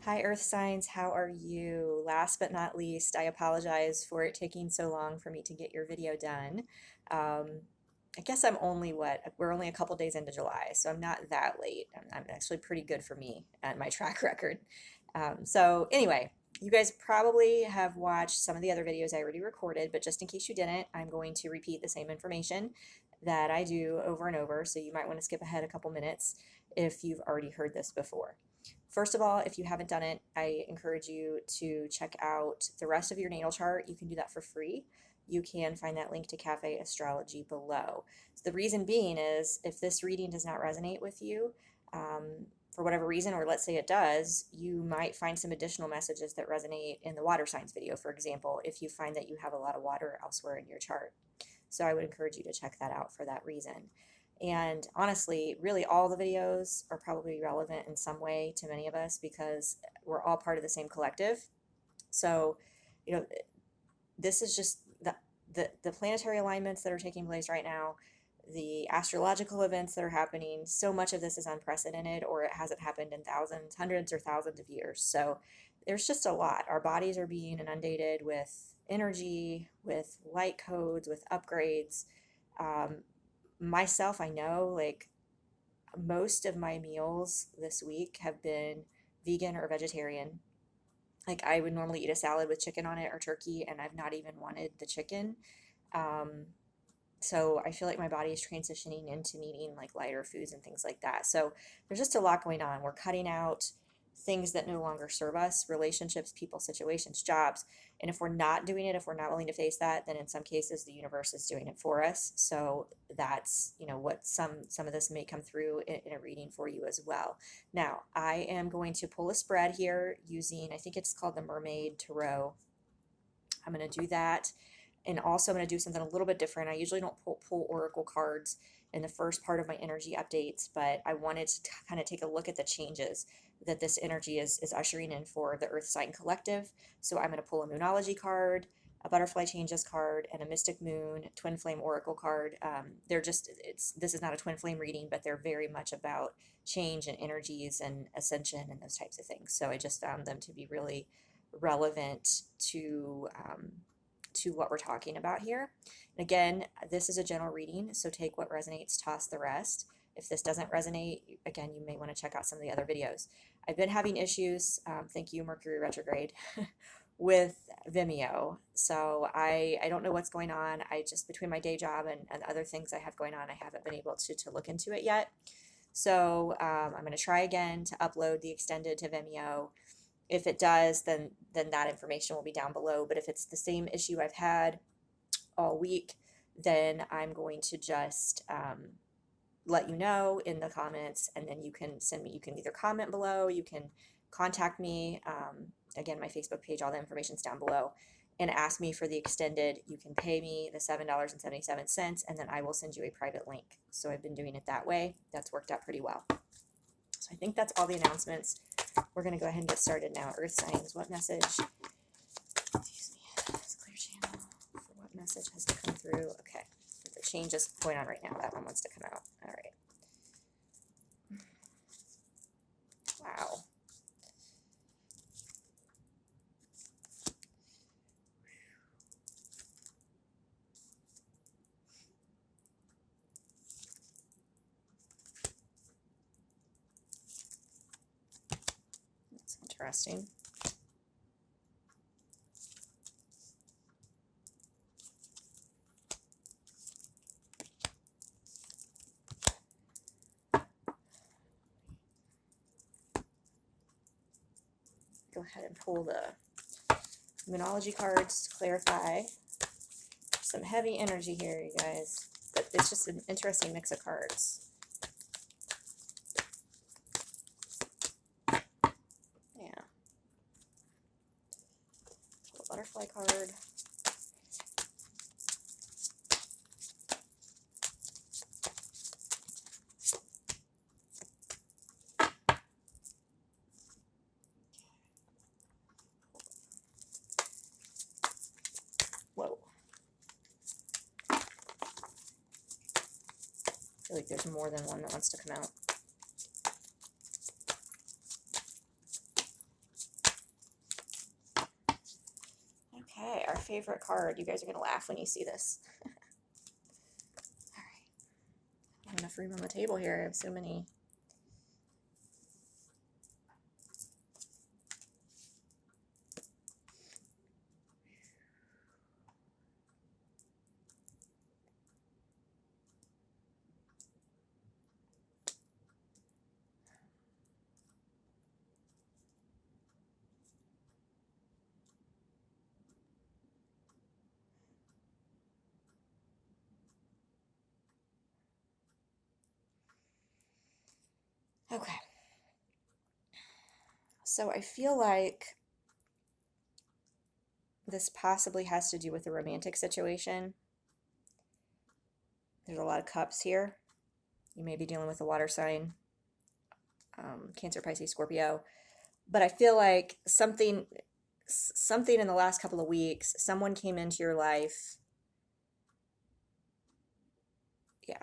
Hi, Earth signs. How are you? Last but not least, I apologize for it taking so long for me to get your video done. Um, I guess we're only a couple days into July, so I'm not that late. I'm actually pretty good for me and my track record. So, anyway, you guys probably have watched some of the other videos I already recorded, but just in case you didn't, I'm going to repeat the same information that I do over and over, so you might want to skip ahead a couple minutes if you've already heard this before. First of all, if you haven't done it, I encourage you to check out the rest of your natal chart. You can do that for free. You can find that link to Cafe Astrology below. So the reason being is if this reading does not resonate with you, for whatever reason, or let's say it does, you might find some additional messages that resonate in the water signs video, for example, if you find that you have a lot of water elsewhere in your chart. So I would encourage you to check that out for that reason. And honestly, really all the videos are probably relevant in some way to many of us because we're all part of the same collective. So, you know, this is just the planetary alignments that are taking place right now, the astrological events that are happening. So much of this is unprecedented, or it hasn't happened in thousands, hundreds, or thousands of years. So there's just a lot. Our bodies are being inundated with energy, with light codes, with upgrades. Um, Myself, I know like most of my meals this week have been vegan or vegetarian. Like I would normally eat a salad with chicken on it or turkey, and I've not even wanted the chicken. Um, so I feel like my body is transitioning into needing like lighter foods and things like that. So there's just a lot going on. We're cutting out things that no longer serve us, relationships, people, situations, jobs. And if we're not doing it, if we're not willing to face that, then in some cases the universe is doing it for us. So that's, what some of this may come through in a reading for you as well. Now, I am going to pull a spread here using, I think it's called the Mermaid Tarot. I'm going to do that. And also I'm going to do something a little bit different. I usually don't pull oracle cards in the first part of my energy updates, but I wanted to kind of take a look at the changes that this energy is ushering in for the Earth Sign Collective. So I'm going to pull a Moonology card, a Butterfly Changes card, and a Mystic Moon Twin Flame Oracle card. This is not a Twin Flame reading, but they're very much about change and energies and ascension and those types of things. So I just found them to be really relevant to what we're talking about here. And again, this is a general reading, so take what resonates, toss the rest. If this doesn't resonate, again, you may want to check out some of the other videos. I've been having issues, thank you, Mercury retrograde, with Vimeo. So I don't know what's going on. I just, between my day job and other things I have going on, I haven't been able to look into it yet. So I'm going to try again to upload the extended to Vimeo. If it does, then that information will be down below. But if it's the same issue I've had all week, then I'm going to just let you know in the comments, and then you can you can either comment below, you can contact me. Again, my Facebook page, all the information's down below, and ask me for the extended. You can pay me the $7.77, and then I will send you a private link. So I've been doing it that way. That's worked out pretty well. So I think that's all the announcements. We're going to go ahead and get started now. Earth signs, what message? Excuse me. It's a clear channel. For what message has to come through? Okay. The change is going on right now. That one wants to come out. All right. Wow. That's interesting. Go ahead and pull the Moonology cards to clarify. Some heavy energy here, you guys. But it's just an interesting mix of cards. Yeah. Pull a butterfly card. Whoa. I feel like there's more than one that wants to come out. favorite card. You guys are going to laugh when you see this. All right. Not enough room on the table here. I have so many. Okay. So I feel like this possibly has to do with a romantic situation. There's a lot of cups here. You may be dealing with a water sign, Cancer, Pisces, Scorpio. But I feel like something in the last couple of weeks, someone came into your life. Yeah,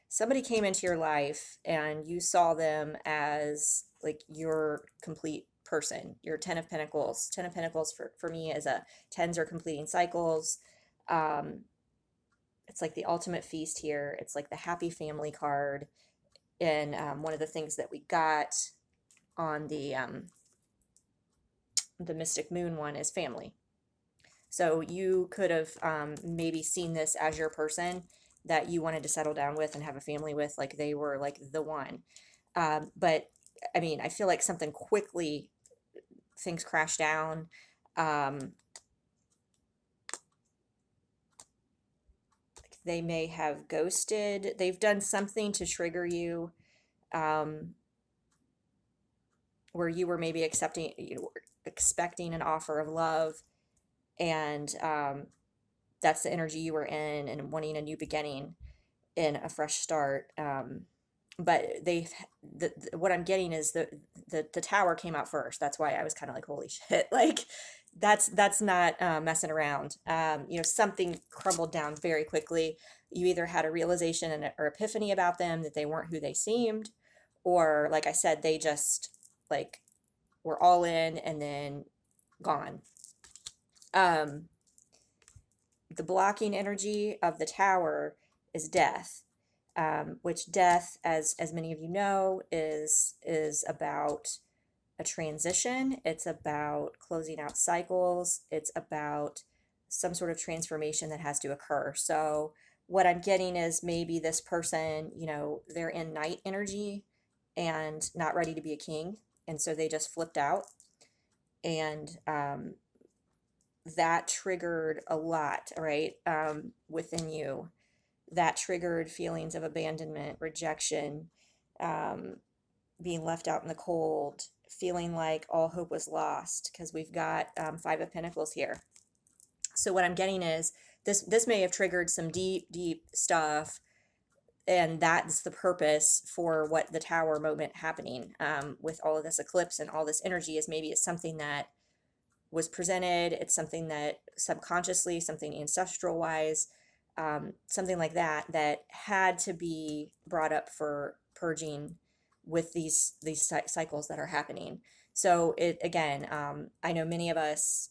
somebody came into your life and you saw them as like your complete person, your 10 of Pentacles. 10 of Pentacles for me is tens are completing cycles. It's like the ultimate feast here. It's like the happy family card. And one of the things that we got on the Mystic Moon one is family. So you could have maybe seen this as your person that you wanted to settle down with and have a family with, like they were like the one. But I mean, I feel like something quickly, things crash down. They may have ghosted. They've done something to trigger you, where you were maybe expecting an offer of love, and that's the energy you were in, and wanting a new beginning in a fresh start. But what I'm getting is the tower came out first. That's why I was kind of like, holy shit, like that's not messing around. Something crumbled down very quickly. You either had a realization or epiphany about them that they weren't who they seemed, or like I said, they just like were all in and then gone. The blocking energy of the tower is death, which death, as many of you know, is about a transition. It's about closing out cycles. It's about some sort of transformation that has to occur. So what I'm getting is maybe this person, they're in night energy and not ready to be a king, and so they just flipped out, and that triggered a lot, right, within you. That triggered feelings of abandonment, rejection, being left out in the cold, feeling like all hope was lost, because we've got Five of Pentacles here. So what I'm getting is this may have triggered some deep, deep stuff, and that's the purpose for what the tower moment happening with all of this eclipse and all this energy is. Maybe it's something that was presented. It's something that subconsciously, something ancestral wise, something like that had to be brought up for purging with these cycles that are happening. So it again, I know many of us,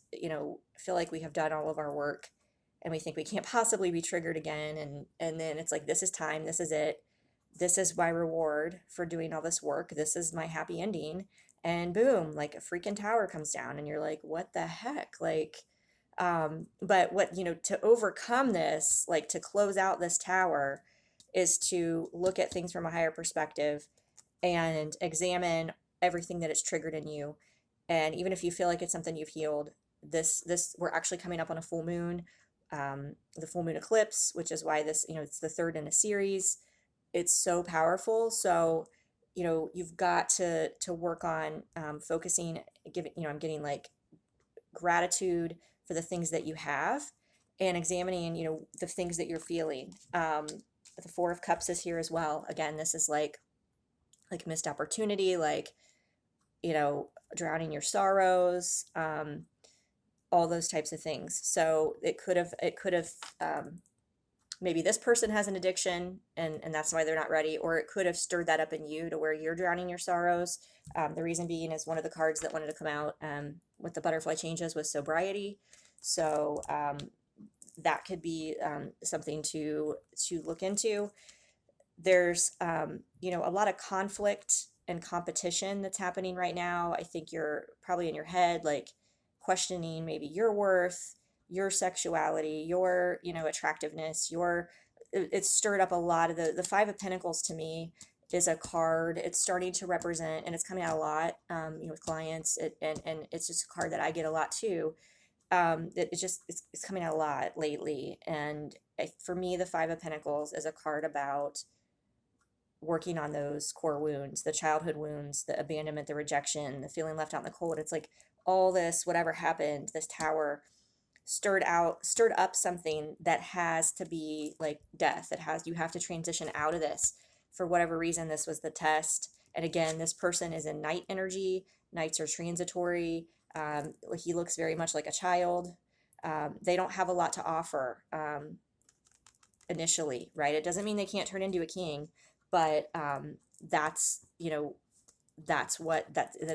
feel like we have done all of our work, and we think we can't possibly be triggered again, and then it's like, this is time, this is it, this is my reward for doing all this work, this is my happy ending, and boom, like a freaking tower comes down, and you're like, what the heck, like. But what, to overcome this, like to close out this tower, is to look at things from a higher perspective and examine everything that it's triggered in you. And even if you feel like it's something you've healed, we're actually coming up on a full moon, the full moon eclipse, which is why this, it's the third in a series. It's so powerful. So, you've got to work on focusing, I'm getting like gratitude for the things that you have, and examining, the things that you're feeling. The Four of Cups is here as well. Again, this is like missed opportunity, like, drowning your sorrows, all those types of things. So it could have maybe this person has an addiction and that's why they're not ready, or it could have stirred that up in you to where you're drowning your sorrows. The reason being is one of the cards that wanted to come out with the butterfly changes was sobriety. So that could be something to look into. There's a lot of conflict and competition that's happening right now. I think you're probably in your head like questioning maybe your worth, your sexuality, your attractiveness, your it's stirred up a lot of the Five of Pentacles to me is a card. It's starting to represent, and it's coming out a lot with clients, and it's just a card that I get a lot too. It's coming out a lot lately, and for me the Five of Pentacles is a card about working on those core wounds, the childhood wounds, the abandonment, the rejection, the feeling left out in the cold. It's like all this, whatever happened, this tower stirred up something that has to be like death. You have to transition out of this for whatever reason. This was the test. And again, this person is in night energy. Nights are transitory. He looks very much like a child. They don't have a lot to offer initially, right? It doesn't mean they can't turn into a king, but that's that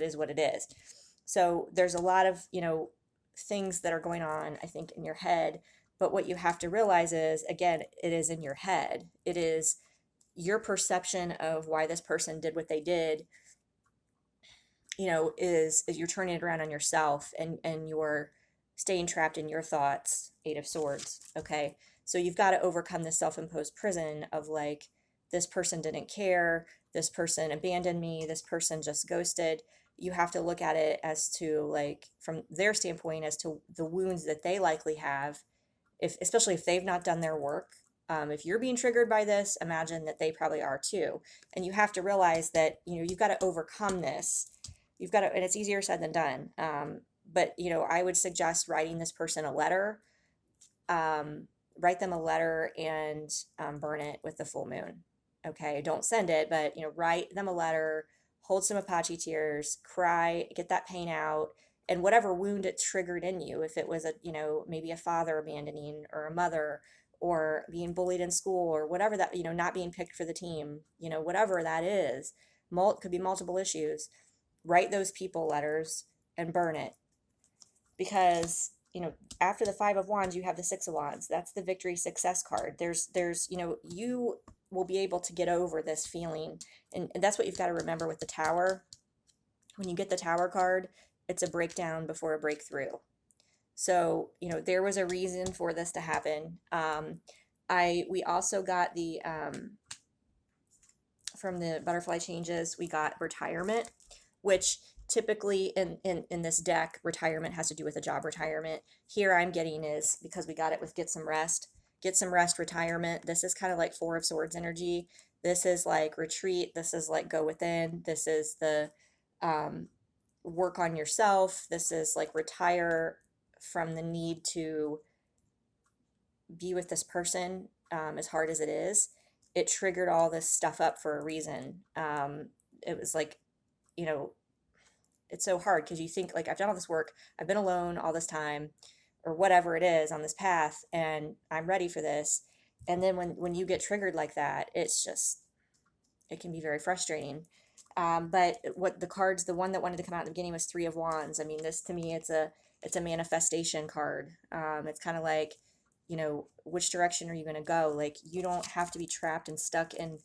is what it is. So there's a lot of things that are going on, I think, in your head. But what you have to realize is, again, it is in your head. It is your perception of why this person did what they did. Is you're turning it around on yourself, and you're staying trapped in your thoughts. Eight of Swords. Okay, so you've got to overcome this self-imposed prison of like, this person didn't care, this person abandoned me, this person just ghosted. You have to look at it as to like from their standpoint as to the wounds that they likely have, especially if they've not done their work. If you're being triggered by this, imagine that they probably are too. And you have to realize that you've got to overcome this. You've got to, and it's easier said than done. But I would suggest writing this person a letter. Write them a letter and burn it with the full moon. Okay, don't send it, but write them a letter, hold some Apache tears, cry, get that pain out, and whatever wound it triggered in you, if it was maybe a father abandoning, or a mother, or being bullied in school, or whatever that, not being picked for the team, whatever that is, could be multiple issues. Write those people letters and burn it, because after the Five of Wands, you have the Six of Wands. That's the victory success card. There's you will be able to get over this feeling. And that's what you've got to remember with the Tower. When you get the Tower card, it's a breakdown before a breakthrough. So, there was a reason for this to happen. We also got the, from the butterfly changes, we got retirement, which typically in this deck, retirement has to do with a job retirement. Here I'm getting is, because we got it with get some rest, retirement. This is kind of like Four of Swords energy. This is like retreat. This is like go within. This is the work on yourself. This is like retire from the need to be with this person as hard as it is. It triggered all this stuff up for a reason. It was like, it's so hard because you think like, I've done all this work, I've been alone all this time, or whatever it is on this path, and I'm ready for this. And then when you get triggered like that, it can be very frustrating. But what the one that wanted to come out in the beginning was Three of Wands. I mean, this to me, it's a manifestation card. It's kind of like, which direction are you going to go? Like, you don't have to be trapped and stuck in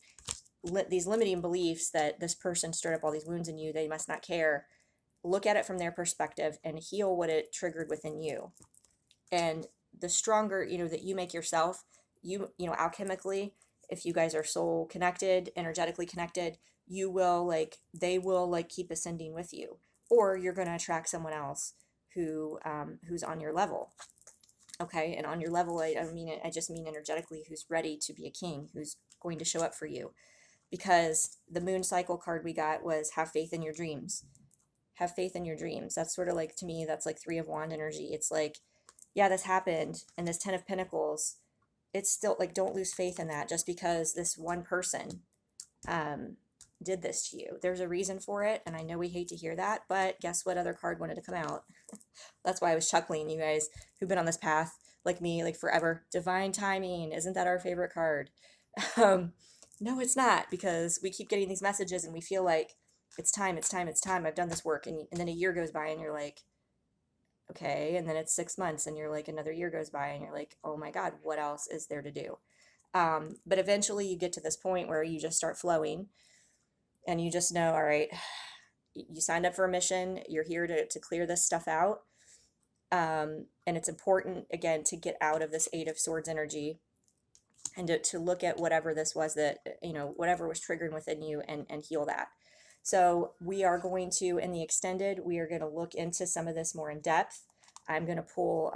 these limiting beliefs that this person stirred up all these wounds in you. They must not care. Look at it from their perspective and heal what it triggered within you. And the stronger, that you make yourself, alchemically, if you guys are soul connected, energetically connected, they will keep ascending with you, or you're going to attract someone else who's on your level. Okay. And on your level, I just mean energetically, who's ready to be a king, who's going to show up for you, because the moon cycle card we got was have faith in your dreams. Have faith in your dreams. That's sort of like, to me, that's like Three of Wand energy. It's like, yeah, this happened. And this Ten of Pentacles, it's still like, don't lose faith in that just because this one person did this to you. There's a reason for it. And I know we hate to hear that, but guess what other card wanted to come out? That's why I was chuckling, you guys who've been on this path. like me, like forever. Divine timing, isn't that our favorite card? Um, no, it's not, because we keep getting these messages and we feel like it's time, it's time, it's time. I've done this work, and then a year goes by and you're like, okay, and then it's 6 months and you're like, another year goes by and you're like, oh my God, what else is there to do? But eventually you get to this point where you just start flowing and you just know, all right, you signed up for a mission, you're here to clear this stuff out. And it's important, again, to get out of this Eight of Swords energy and to look at whatever this was that, whatever was triggering within you, and heal that. So we are going to, in the extended, we are going to look into some of this more in depth. I'm going to pull,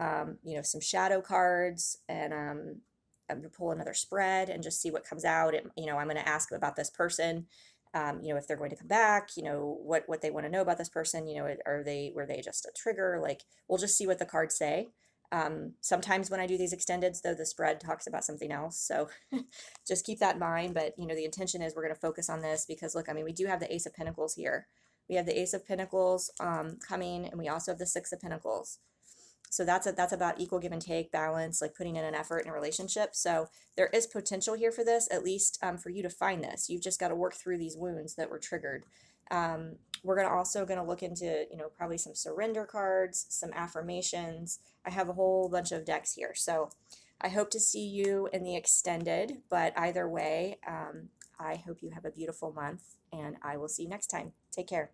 some shadow cards, and I'm going to pull another spread and just see what comes out. I'm going to ask about this person, if they're going to come back, what they want to know about this person, were they just a trigger? Like, we'll just see what the cards say. Sometimes when I do these extendeds, though, the spread talks about something else. So just keep that in mind. But, the intention is we're going to focus on this because, look, I mean, we do have the Ace of Pentacles here. We have the Ace of Pentacles coming, and we also have the Six of Pentacles. So that's about equal give and take, balance, like putting in an effort in a relationship. So there is potential here for this, at least for you to find this. You've just got to work through these wounds that were triggered. We're also going to look into, probably some surrender cards, some affirmations. I have a whole bunch of decks here. So I hope to see you in the extended, but either way, I hope you have a beautiful month, and I will see you next time. Take care.